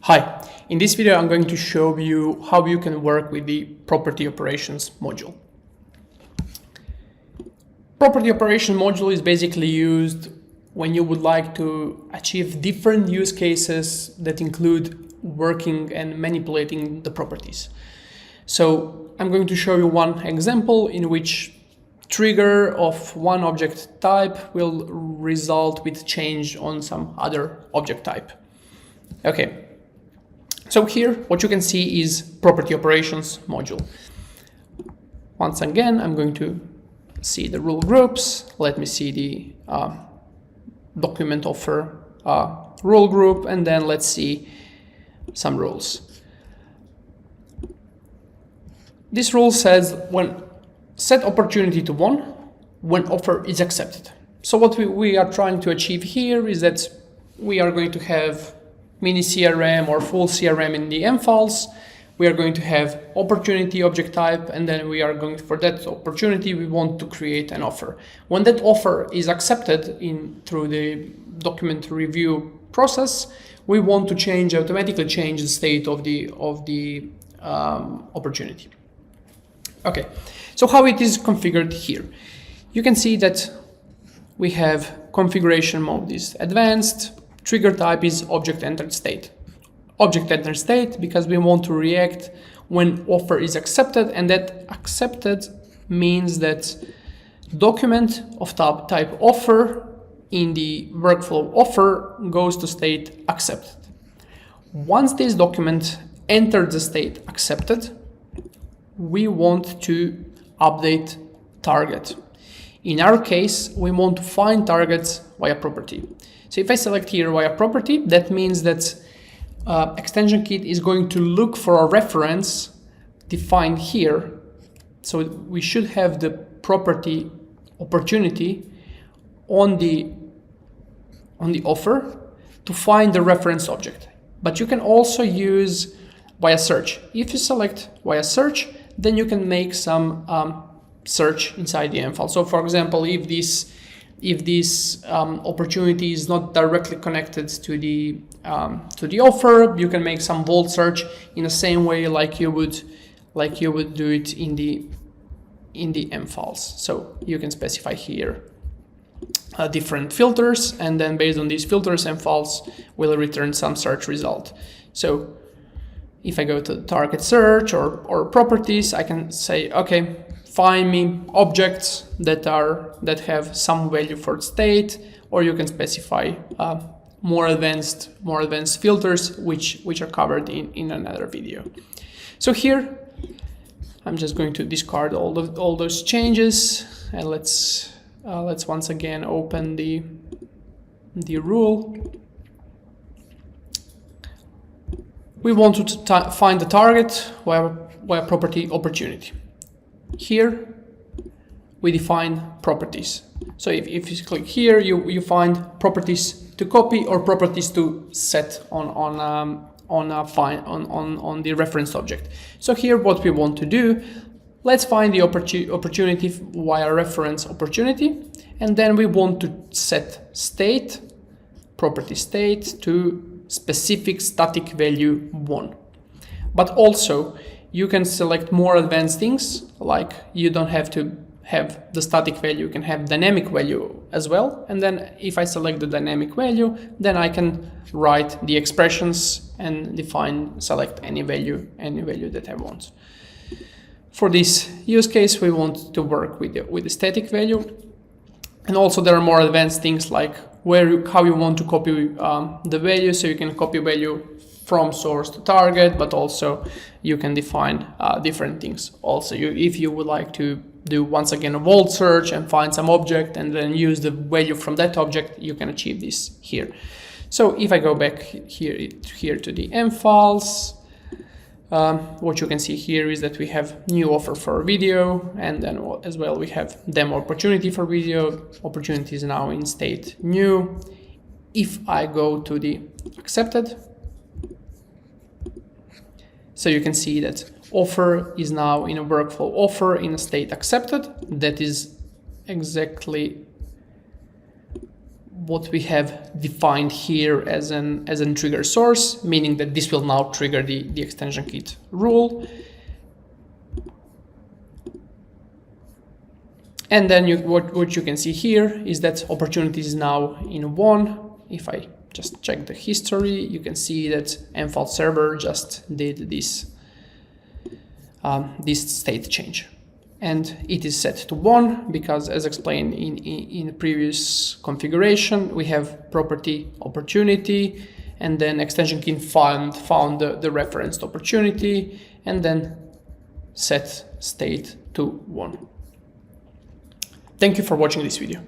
Hi, in this video I'm going to show you how you can work with the property operations module. Property operation module is basically used when you would like to achieve different use cases that include working and manipulating the properties. So I'm going to show you one example in which trigger of one object type will result with change on some other object type. Okay. So here, what you can see is property operations module. Once again, I'm going to see the rule groups. Let me see the document offer rule group, and then let's see some rules. This rule says when set opportunity to 1 when offer is accepted. So what we are trying to achieve here is that we are going to have mini CRM or full CRM in the mFiles. We are going to have opportunity object type, and then we are going for that opportunity we want to create an offer. When that offer is accepted through the document review process, we want to automatically change the state of the opportunity. Okay, so how it is configured here? You can see that we have configuration mode is advanced. Trigger type is object entered state. Object entered state because we want to react when offer is accepted, and that accepted means that document of type offer in the workflow offer goes to state accepted. Once this document enters the state accepted, we want to update target. In our case, we want to find targets via property. So if I select here via property, that means that extension kit is going to look for a reference defined here. So we should have the property opportunity on the offer to find the reference object. But you can also use via search. If you select via search, then you can make some search inside the mFile. So for example, if this opportunity is not directly connected to the offer, you can make some vault search in the same way like you would do it in the mFiles. So you can specify here different filters, and then based on these filters, mFiles will return some search result. So if I go to target search or properties, I can say, okay, find me objects that have some value for state, or you can specify more advanced filters which are covered in another video. So here I'm just going to discard all those changes, and let's once again open the rule. We want to find the target via property opportunity. Here we define properties. So if you click here, you find properties to copy or properties to set on the reference object. So here what we want to do, let's find the opportunity via reference opportunity, and then we want to set state, property state to specific static value 1. But also you can select more advanced things, like you don't have to have the static value, you can have dynamic value as well. And then if I select the dynamic value, then I can write the expressions and select any value that I want. For this use case, we want to work with the static value. And also there are more advanced things like how you want to copy the value. So you can copy value from source to target, but also you can define different things. Also, if you would like to do once again a vault search and find some object and then use the value from that object, you can achieve this here. So if I go back here to the mFiles, what you can see here is that we have new offer for video, and then as well we have demo opportunity for video. Opportunity is now in state new. If I go to the accepted, so you can see that offer is now in a workflow offer in a state accepted. That is exactly what we have defined here as an trigger source, meaning that this will now trigger the extension kit rule. And then what you can see here is that opportunity is now in 1. If I just check the history, you can see that mFile server just did this state change. And it is set to 1 because, as explained in the previous configuration, we have property opportunity, and then extension key found the referenced opportunity, and then set state to 1. Thank you for watching this video.